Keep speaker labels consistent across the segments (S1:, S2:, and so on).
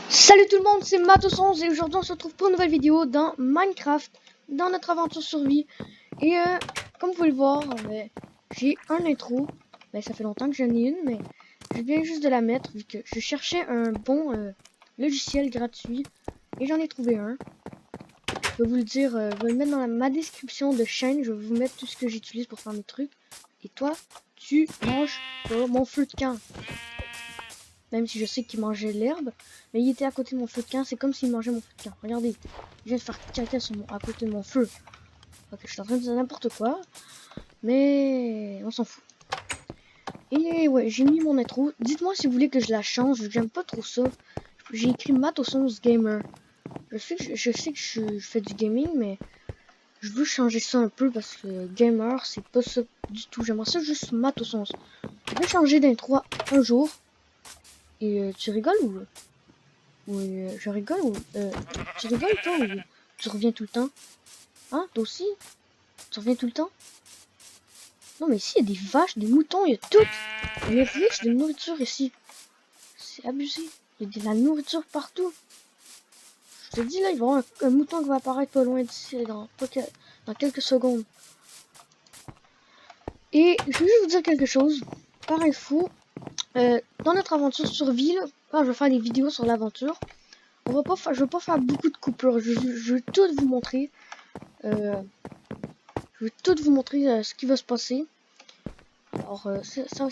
S1: Salut tout le monde, c'est Matos11 et aujourd'hui on se retrouve pour une nouvelle vidéo dans Minecraft, dans notre aventure survie. Et comme vous pouvez le voir, j'ai un intro, ça fait longtemps que j'en ai une, mais je viens juste de la mettre vu que je cherchais un bon logiciel gratuit et j'en ai trouvé un. Je vais vous le dire, je vais le mettre dans ma description de chaîne, je vais vous mettre tout ce que j'utilise pour faire mes trucs. Et toi, tu manges pas mon feu de camp. Même si je sais qu'il mangeait l'herbe, mais il était à côté de mon feu de camp, c'est comme s'il mangeait mon feu de camp. Regardez, il vient de faire caca à côté de mon feu. Ok, je suis en train de dire n'importe quoi, mais on s'en fout. Et ouais, j'ai mis mon intro. Dites-moi si vous voulez que je la change, j'aime pas trop ça. J'ai écrit Matos11 Gamer. Je sais que je fais du gaming, mais je veux changer ça un peu parce que gamer, c'est pas ça du tout. J'aimerais ça juste Matos11. Je vais changer d'intro un jour. Et tu rigoles ou... Oui, je rigole ou... tu rigoles toi ou tu reviens tout le temps? Hein, toi aussi? Tu reviens tout le temps? Non mais ici il y a des vaches, des moutons, il y a tout! On est riche de nourriture ici. C'est abusé. Il y a de la nourriture partout. Je te dis là, il va y avoir un mouton qui va apparaître pas loin d'ici dans quelques secondes. Et je vais juste vous dire quelque chose. Par info, dans notre aventure survie, là, quand je vais faire des vidéos sur l'aventure, je vais pas faire beaucoup de coupures. Je vais tout vous montrer. Je vais tout vous montrer ce qui va se passer. Alors, c'est ça.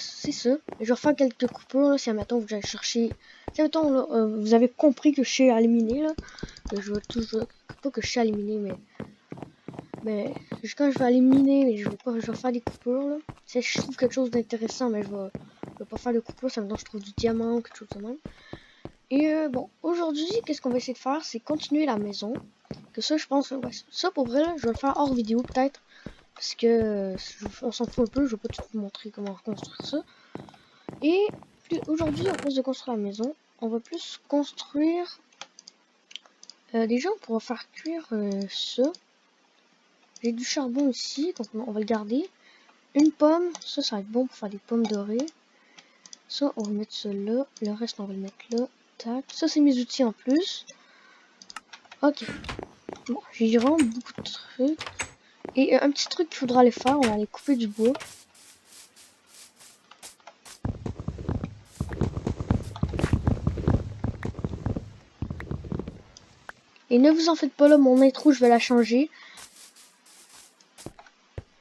S1: Et je vais refaire quelques coupures là, si admettons vous allez chercher. Si admettons là, vous avez compris que je sais éliminer là. Je veux toujours. Pas que je sais éliminer, mais quand je vais éliminer, je vais faire des coupures là. Si je trouve quelque chose d'intéressant, mais je vais pas faire de coupures. Ça me donne je trouve du diamant ou quelque chose de même. Et bon, aujourd'hui, qu'est-ce qu'on va essayer de faire, c'est continuer la maison. Que ça, je pense, ouais, ça pour vrai, là, je vais le faire hors vidéo peut-être. Parce que on s'en fout un peu, je vais pas tout vous montrer comment reconstruire ça. Et aujourd'hui, en place de construire la maison, on va plus construire... déjà, on pourra faire cuire ça. J'ai du charbon ici, donc on va le garder. Une pomme, ça va être bon pour faire des pommes dorées. Ça, on va mettre ça là. Le reste, on va le mettre là. Tac. Ça, c'est mes outils en plus. Ok. Bon, j'ai vraiment beaucoup de trucs. Et un petit truc qu'il faudra aller faire, on va aller couper du bois. Et ne vous en faites pas là, mon intro, je vais la changer.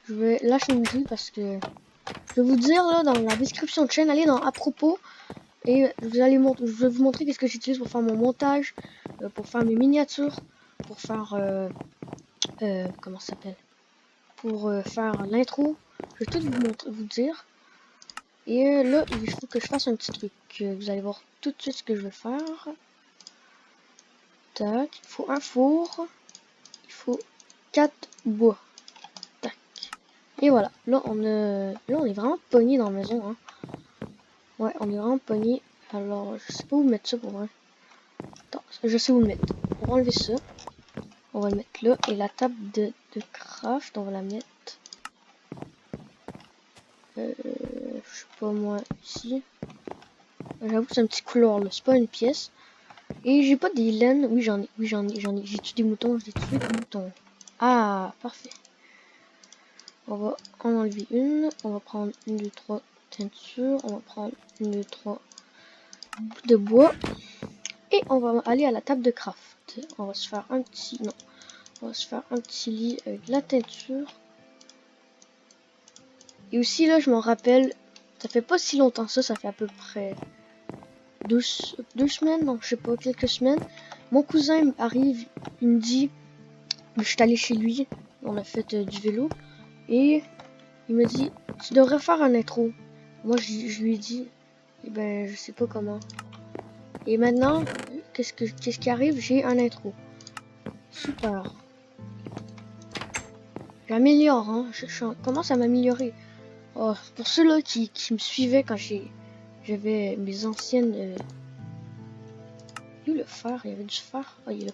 S1: Je vais la changer parce que je vais vous dire là dans la description de chaîne, allez dans à propos. Et je vais vous montrer qu'est-ce que j'utilise pour faire mon montage, pour faire mes miniatures, pour faire... comment ça s'appelle? Pour faire l'intro. Je vais tout vous dire. Et là, il faut que je fasse un petit truc. Vous allez voir tout de suite ce que je vais faire. Tac, il faut un four. Il faut 4 bois. Tac. Et voilà. Là, on est vraiment pogné dans la maison. Hein. Ouais, on est vraiment pogné. Alors, je sais pas où mettre ça pour vrai. Attends, je sais où le mettre. On va enlever ça. On va le mettre là. Et la table de craft, on va la mettre. Je sais pas moi, ici. J'avoue que c'est un petit couloir là. C'est pas une pièce. Et j'ai pas des laines. Oui, j'en ai. J'ai tué des moutons. J'ai tué des moutons. Ah, parfait. On va en enlever une. On va prendre une, deux, trois teintures. On va prendre une, deux, trois bouts de bois. Et on va aller à la table de craft. On va se faire un petit... Non. On va se faire un petit lit avec de la teinture. Et aussi là, je m'en rappelle. Ça fait pas si longtemps ça fait à peu près... Deux semaines, non, je sais pas, quelques semaines. Mon cousin arrive, il me dit, je suis allé chez lui, on a fait du vélo, et il me dit, tu devrais faire un intro. Moi, je lui ai dit, eh ben, je sais pas comment. Et maintenant, qu'est-ce qui arrive? J'ai un intro. Super. J'améliore, hein, je commence à m'améliorer. Oh, pour ceux-là qui me suivaient quand j'avais mes anciennes... le phare, il y avait du phare. Oh, il est là.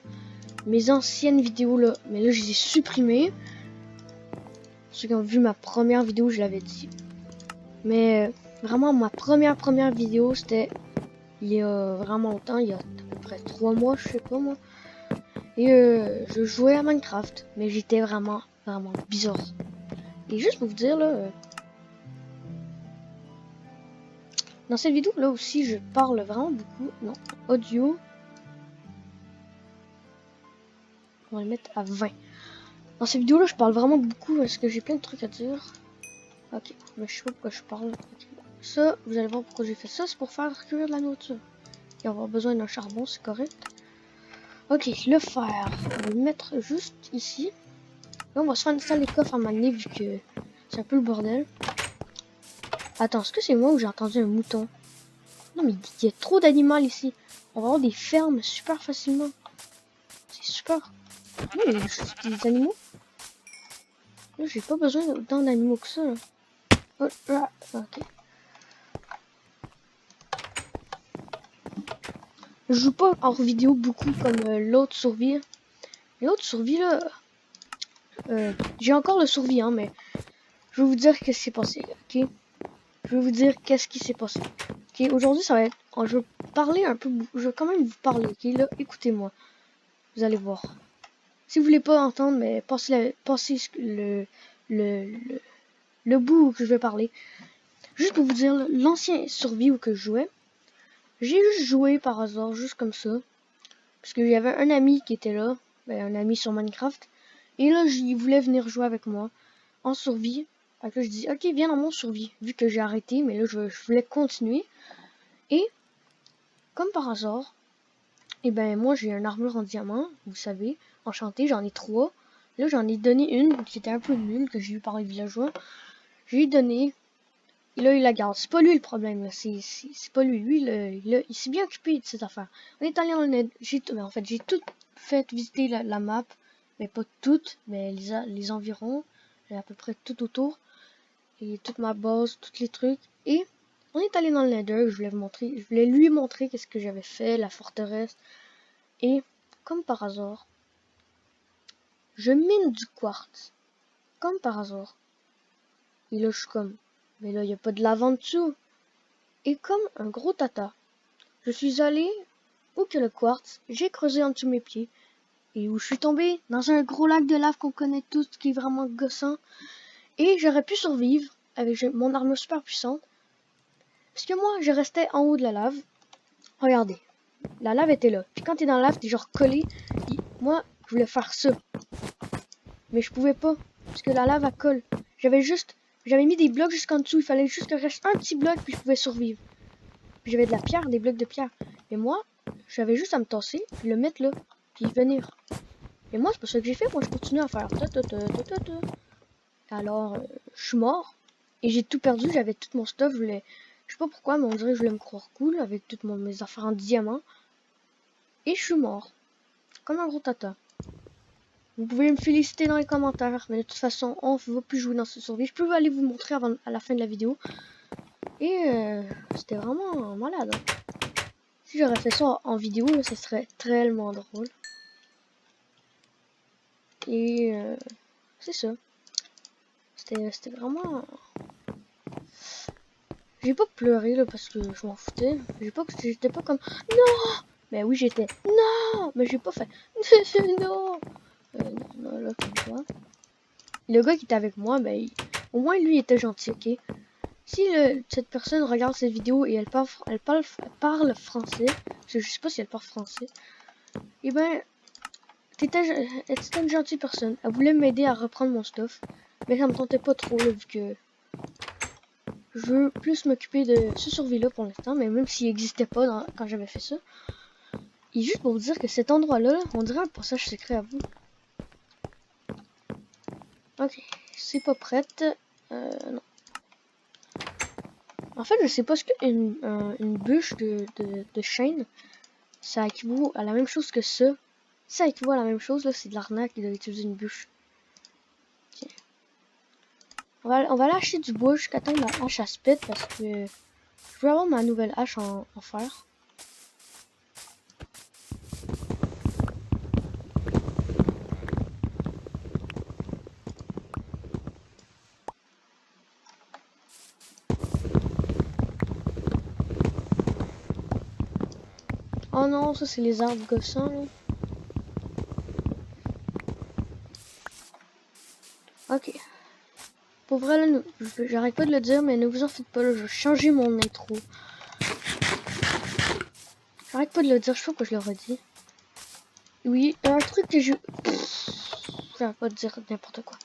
S1: Mes anciennes vidéos là, mais là je les ai supprimées. Ceux qui ont vu ma première vidéo, je l'avais dit. Mais vraiment, ma première vidéo, c'était il y a vraiment longtemps, il y a à peu près 3 mois, je sais pas moi. Et je jouais à Minecraft, mais j'étais vraiment bizarre. Et juste pour vous dire là, dans cette vidéo là aussi, je parle vraiment beaucoup. Non, audio. On va le mettre à 20. Dans cette vidéo là, je parle vraiment beaucoup parce que j'ai plein de trucs à dire. Ok, mais je sais pas pourquoi je parle. Okay. Ça, vous allez voir pourquoi j'ai fait ça, c'est pour faire cuire de la nourriture. Et on va avoir besoin d'un charbon, c'est correct. Ok, le fer, on va le mettre juste ici. Là, on va se faire installer les coffres à manier vu que c'est un peu le bordel. Attends, est-ce que c'est moi ou j'ai entendu un mouton? Non, mais il y a trop d'animaux ici. On va avoir des fermes super facilement. C'est super. Oui, il y a des animaux. Là, j'ai pas besoin d'autant d'animaux que ça. Là. Oh, là, ok. Je joue pas hors vidéo beaucoup comme l'autre survie. L'autre survie là, j'ai encore le survie hein, mais je vais vous dire qu'est-ce qui s'est passé, ok? Je vais vous dire qu'est-ce qui s'est passé. Ok, aujourd'hui ça va être, je vais parler un peu, je vais quand même vous parler, ok? Là, écoutez-moi, vous allez voir. Si vous voulez pas entendre, mais passez le, le bout que je vais parler. Juste pour vous dire, l'ancien survie où que je jouais, j'ai juste joué par hasard, juste comme ça. Parce qu'il y avait un ami qui était là, un ami sur Minecraft. Et là, il voulait venir jouer avec moi en survie. Donc là, je dis, ok, viens dans mon survie. Vu que j'ai arrêté, mais là, je voulais continuer. Et, comme par hasard, et ben moi, j'ai une armure en diamant, vous savez, enchantée, j'en ai 3. Là, j'en ai donné une qui était un peu nulle, que j'ai eu par les villageois. J'ai donné. Et là, il la garde. C'est pas lui le problème, là. C'est pas lui. Lui, il s'est bien occupé de cette affaire. On est allé dans le net. En fait, j'ai tout fait visiter la map. Mais pas toute, mais les environs. À peu près tout autour. Et toute ma base, tous les trucs. Et on est allé dans le nether. Je voulais lui montrer qu'est-ce que j'avais fait, la forteresse. Et, comme par hasard, je mine du quartz. Comme par hasard. Et là, je suis comme, mais là, il n'y a pas de lave en dessous. Et comme un gros tata, je suis allé où que le quartz, j'ai creusé en dessous de mes pieds. Et où je suis tombé dans un gros lac de lave qu'on connaît tous, qui est vraiment gossant. Et j'aurais pu survivre avec mon armure super puissante. Parce que moi, je restais en haut de la lave. Regardez, la lave était là. Puis quand t'es dans la lave, t'es genre collé. Puis moi, je voulais faire ça. Mais je pouvais pas. Parce que la lave, elle colle. J'avais mis des blocs jusqu'en dessous. Il fallait juste que reste un petit bloc, puis je pouvais survivre. Puis j'avais de la pierre, des blocs de pierre. Et moi, j'avais juste à me tasser, puis le mettre là, puis venir. Et moi, c'est pas ça que j'ai fait. Moi, je continue à faire. Alors, je suis mort. Et j'ai tout perdu. J'avais tout mon stuff. Je sais pas pourquoi, mais on dirait que je voulais me croire cool avec toutes mes affaires en diamant. Et je suis mort. Comme un gros tata. Vous pouvez me féliciter dans les commentaires. Mais de toute façon, on ne va plus jouer dans ce survie. Je peux aller vous montrer à la fin de la vidéo. Et c'était vraiment malade. Hein. Si j'aurais fait ça en vidéo, ça serait tellement drôle. Et c'est ça. C'était vraiment... J'ai pas pleuré là parce que je m'en foutais. J'étais pas comme non. Mais oui j'étais non. Mais j'ai pas fait non. Non là comme ça. Le gars qui était avec moi, ben au moins lui était gentil, ok. Si cette personne regarde cette vidéo et elle parle français, parce que je sais pas si elle parle français, et ben c'était une gentille personne. Elle voulait m'aider à reprendre mon stuff, mais ça me tentait pas trop là, vu que je veux plus m'occuper de ce survie-là pour l'instant, mais même s'il n'existait pas quand j'avais fait ça. Et juste pour vous dire que cet endroit-là, on dirait un passage secret à vous. Ok, c'est pas prête. Non. En fait, je sais pas ce qu'une une bûche de chêne, ça équivaut à la même chose que ça. Ça équivaut à la même chose, là, c'est de l'arnaque de utiliser une bûche. Tiens. On va aller acheter du bois jusqu'à temps que ma hache à se pète parce que je veux avoir ma nouvelle hache en fer. Oh non, ça c'est les arbres gossants là. Ok. Pour vrai là, j'arrête pas de le dire, mais ne vous en faites pas là, je vais changer mon intro. J'arrête pas de le dire, je sais pas pourquoi je le redis. Oui, un truc que je... J'arrête pas de dire n'importe quoi.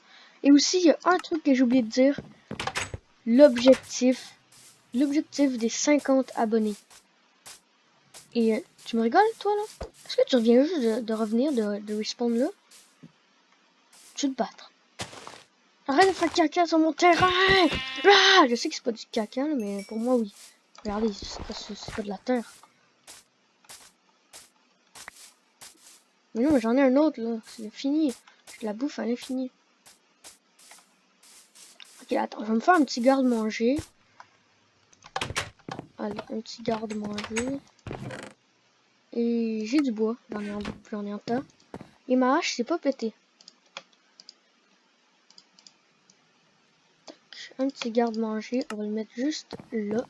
S1: Et aussi, il y a un truc que j'ai oublié de dire. L'objectif des 50 abonnés. Et tu me rigoles, toi, là? Est-ce que tu reviens juste de revenir, de respawn là? Tu te battre. Arrête de faire caca sur mon terrain! Ah, je sais que c'est pas du caca, là, mais pour moi, oui. Regardez, c'est pas de la terre. Mais non, mais j'en ai un autre, là. C'est fini. Je la bouffe à l'infini. Ok, attends, je vais me faire un petit garde-manger. Allez, un petit garde-manger. Et j'ai du bois. J'en ai un tas. Et ma hache, c'est pas pété. Tac, un petit garde-manger. On va le mettre juste là.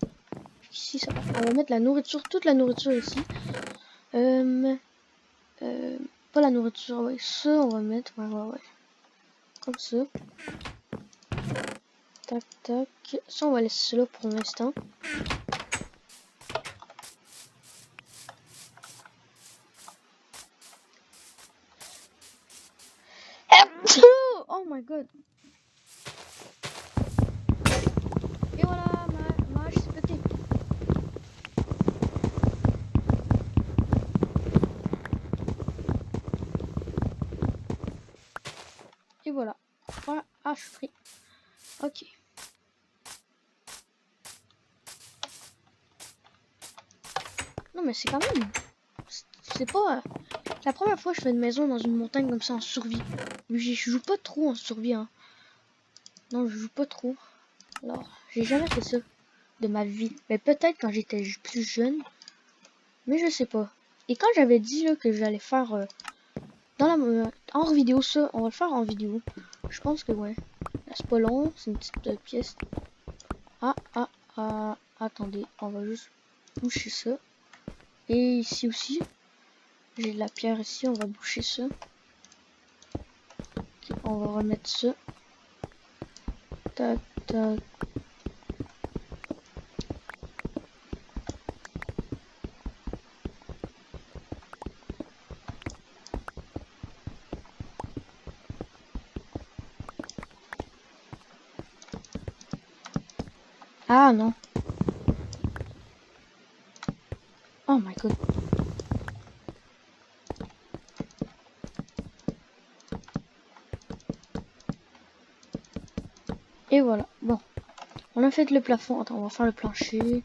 S1: Ici, ça va. On va mettre la nourriture, toute la nourriture ici. Pas la nourriture, ouais. Ça, on va mettre. Ouais. Comme ça. Tac, tac. Ça, on va laisser là pour l'instant. Oh my god. Et voilà, ma hache s'est pétée. Et voilà. Voilà, hache pris. Ok. Non mais c'est quand même... C'est pas... la première fois que je fais une maison dans une montagne comme ça en survie. Je joue pas trop en survie, hein. Non, je joue pas trop. Alors, j'ai jamais fait ça de ma vie. Mais peut-être quand j'étais plus jeune. Mais je sais pas. Et quand j'avais dit là, que j'allais faire hors vidéo, ça, on va le faire en vidéo. Je pense que ouais. Là, c'est pas long, c'est une petite pièce. Attendez, on va juste boucher ça. Et ici aussi, j'ai de la pierre ici, on va boucher ça. Okay, on va remettre ça. Tac, tac. Ah non. Oh my god. Et voilà. Bon. On a fait le plafond. Attends, on va faire le plancher.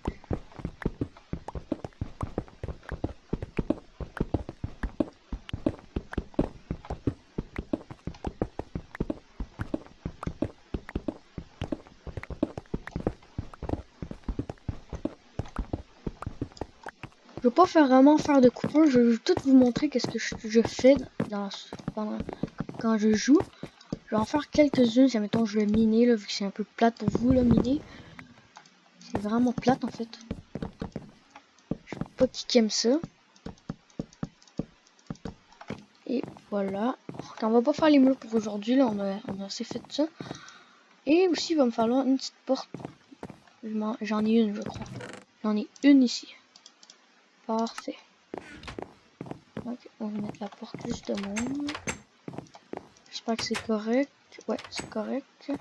S1: Je vais pas vraiment faire de coupure. Je vais tout vous montrer qu'est-ce que je fais quand je joue. Je vais en faire quelques-unes. Si mettons je vais miner là, vu que c'est un peu plate pour vous là, miner. C'est vraiment plate en fait. Je sais pas qui aime ça. Et voilà. On va pas faire les murs pour aujourd'hui. Là, on a assez fait de ça. Et aussi, il va me falloir une petite porte. J'en ai une, je crois. J'en ai une ici. Parfait. Donc, on va mettre la porte juste de monde. J'espère que c'est correct. Ouais, c'est correct.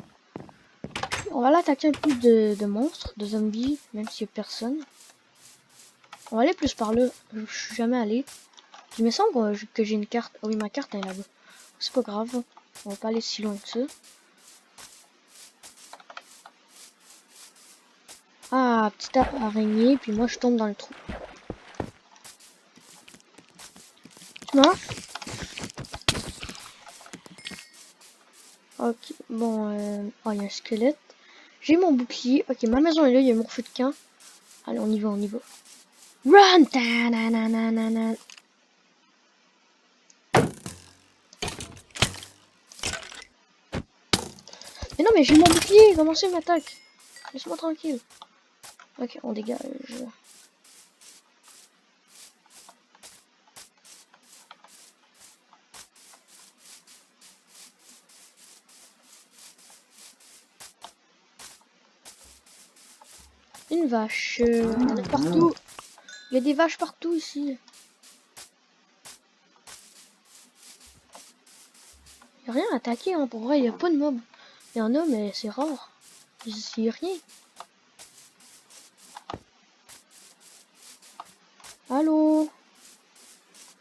S1: On va aller attaquer un peu de monstres, de zombies, même s'il n'y a personne. On va aller plus par là. Je suis jamais allé. Il me semble que j'ai une carte. Ah oui, ma carte est là-bas. C'est pas grave. On va pas aller si loin que ça. Ah, petite araignée. Puis moi, je tombe dans le trou. Tu m'as? Ok, bon. Oh, il y a un squelette. J'ai mon bouclier. Ok, ma maison est là. Il y a mon feu de camp. Allez, on y va, on y va. Run! Ta-na-na-na-na-na. Mais non, mais j'ai mon bouclier. Comment ça, il m'attaque? Laisse-moi tranquille. Ok, on dégage. une vache. Il y en a partout. Il y a des vaches partout ici. Il n'y a rien à attaquer, hein. Pour vrai, il n'y a pas de mobs. Il y en a, mais c'est rare. Il n'y a rien. Allô?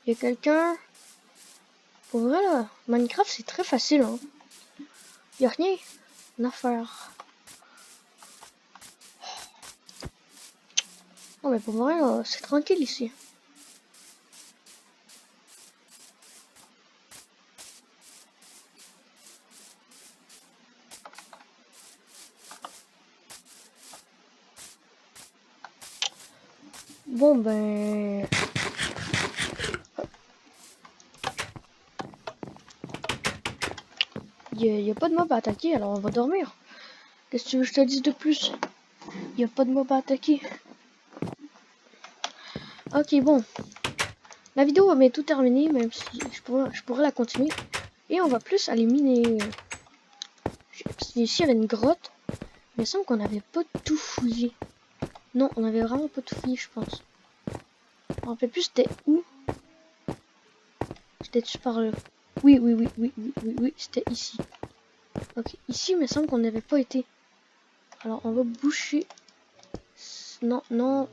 S1: Il y a quelqu'un? Pour vrai, là, Minecraft, c'est très facile, hein. Il n'y a rien à faire. Oh, mais pour vrai, c'est tranquille ici. Bon, ben... Il n'y a pas de mob à attaquer, alors on va dormir. Qu'est-ce que tu veux que je te dise de plus? Il n'y a pas de mob à attaquer. Ok, bon. La vidéo est tout terminée, même si je pourrais la continuer. Et on va plus aller miner. Parce qu'ici, il y avait une grotte. Mais il semble qu'on n'avait pas tout fouillé. Non, on avait vraiment pas tout fouillé, je pense. Je me rappelle plus c'était où. C'était par là. Oui, c'était ici. Ok, ici, il me semble qu'on n'avait pas été. Alors, on va boucher. Non, non.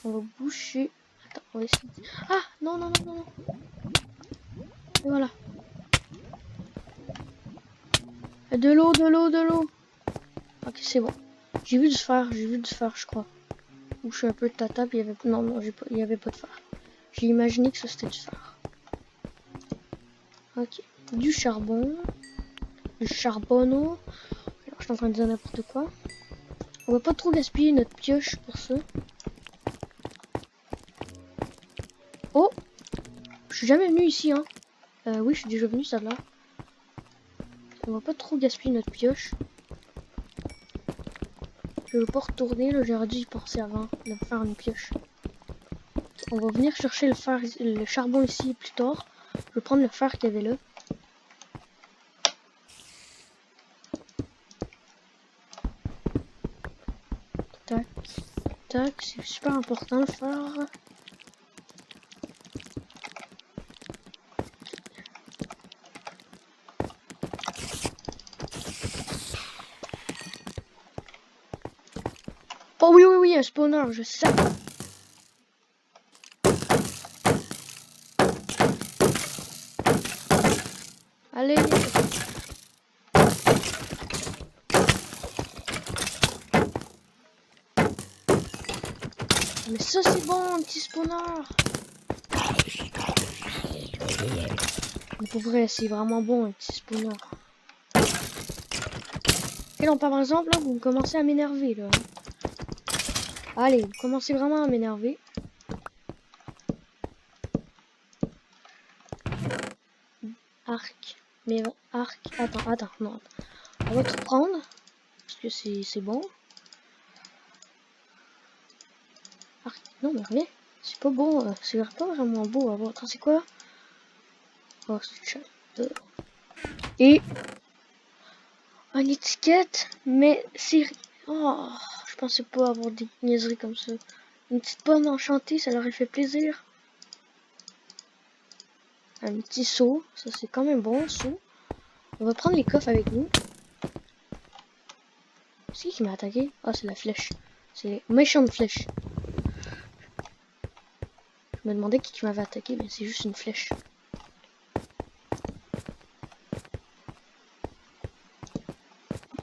S1: On va boucher. Attends, on va essayer. Ah, non, non, non, non, non. Et voilà. De l'eau, de l'eau, de l'eau. Ok, c'est bon. J'ai vu du fer, je crois. Ou je suis un peu tata, puis il y avait... Non, non, il y avait pas de fer. J'ai imaginé que ça c'était du fer. Ok. Du charbon. Du charbonneau. Alors, je suis en train de dire n'importe quoi. On va pas trop gaspiller notre pioche pour ça. Oh! Je suis jamais venu ici, hein. Oui, je suis déjà venu, ça là. On va pas trop gaspiller notre pioche. Je veux pas retourner, là, j'aurais dû y penser avant de faire une pioche. On va venir chercher le charbon ici plus tard. Je vais prendre le fer qu'il y avait là. Tac, tac, c'est super important le fer. Oh oui, un spawner, je sais. Allez. Mais ça c'est bon, un petit spawner. Mais pour vrai, c'est vraiment bon un petit spawner. Et non, par exemple, là, vous commencez à m'énerver là. Allez, vous commencez vraiment à m'énerver. Arc. Mais arc. Attends, non. On va tout prendre. Parce que c'est bon. Arc. Non, mais reviens. C'est pas beau. C'est pas vraiment beau à voir. Attends, c'est quoi? Oh, c'est et une étiquette. Mais c'est... Oh, je pensais pas avoir des niaiseries comme ça. Une petite pomme enchantée, ça leur fait plaisir. Un petit seau. Ça, c'est quand même bon, seau. On va prendre les coffres avec nous. C'est qui m'a attaqué? Ah, c'est la flèche. C'est méchante flèche. Je me demandais qui m'avait attaqué, mais c'est juste une flèche.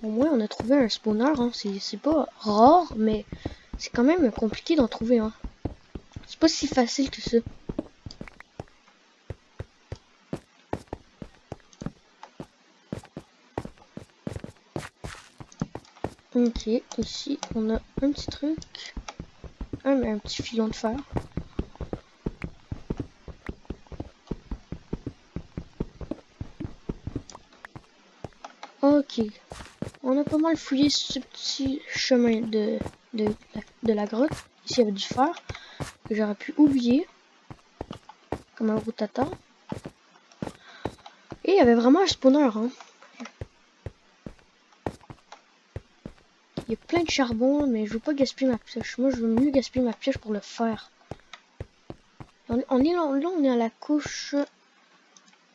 S1: Au moins, on a trouvé un spawner. Hein. C'est pas rare, mais c'est quand même compliqué d'en trouver un. C'est pas si facile que ça. Ok, ici, on a un petit truc. Un petit filon de fer. Ok. On a pas mal fouillé ce petit chemin de la grotte. Ici, il y avait du fer que j'aurais pu oublier. Comme un routata. Et il y avait vraiment un spawner. Hein. Il y a plein de charbon, mais je veux pas gaspiller ma pioche. Moi, je veux mieux gaspiller ma pioche pour le fer. On est là, on est à la couche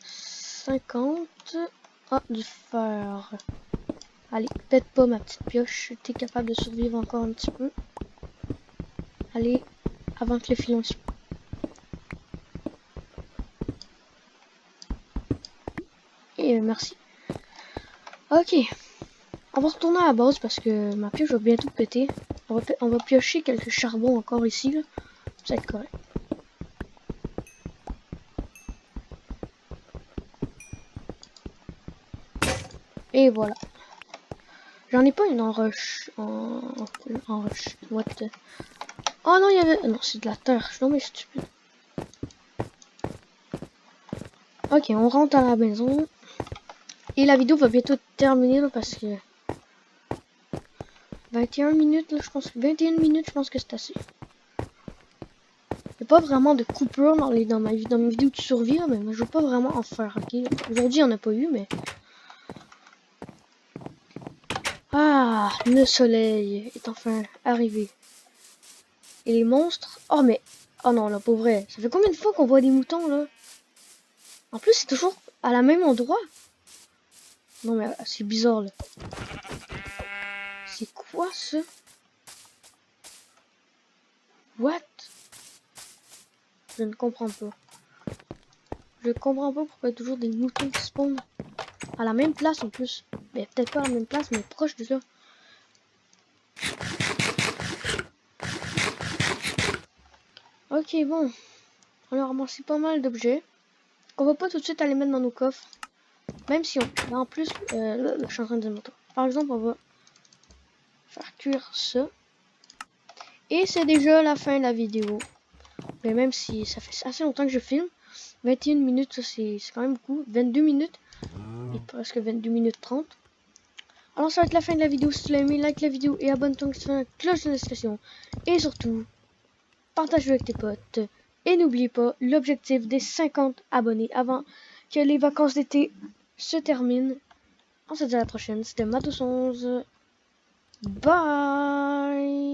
S1: 50. Ah, du fer. Allez, peut-être pas ma petite pioche. T'es capable de survivre encore un petit peu. Allez, avant que le filon se... Et merci. Ok. On va retourner à la base parce que ma pioche va bientôt péter. On va piocher quelques charbons encore ici, là. Ça va être correct. Et voilà. J'en ai pas une en roche. En roche. What the... Oh non, il y avait... Non, c'est de la terre. Je suis tombé stupide. Ok, on rentre à la maison. Et la vidéo va bientôt terminer là, parce que... 21 minutes, là, je pense que... 21 minutes, je pense que c'est assez. Il n'y a pas vraiment de coupure dans mes vidéos de survie, là, mais je veux pas vraiment en faire, ok? Aujourd'hui, il n'y en a pas eu, mais... Ah, le soleil est enfin arrivé. Et les monstres... Oh, mais... Oh non, là, pour vrai. Ça fait combien de fois qu'on voit des moutons, là? En plus, c'est toujours à la même endroit. Non, mais c'est bizarre, là. C'est quoi, ça? What? Je ne comprends pas. Je comprends pas pourquoi il y a toujours des moutons qui spawnent à la même place, en plus. Mais peut-être pas à la même place, mais proche de là. Ok, bon. On a ramassé pas mal d'objets. On va pas tout de suite aller mettre dans nos coffres. Même si on... En plus, là, je suis en train de dire mon tour. Par exemple, on va faire cuire ça. Et c'est déjà la fin de la vidéo. Mais même si ça fait assez longtemps que je filme. 21 minutes, ça c'est quand même beaucoup. 22 minutes. Et presque 22 minutes 30. Alors ça va être la fin de la vidéo. Si tu l'as aimé, like la vidéo et abonne-toi sur la cloche de notification. Et surtout, partage-le avec tes potes. Et n'oubliez pas l'objectif des 50 abonnés avant que les vacances d'été se terminent. On se dit à la prochaine. C'était Matos11. Bye.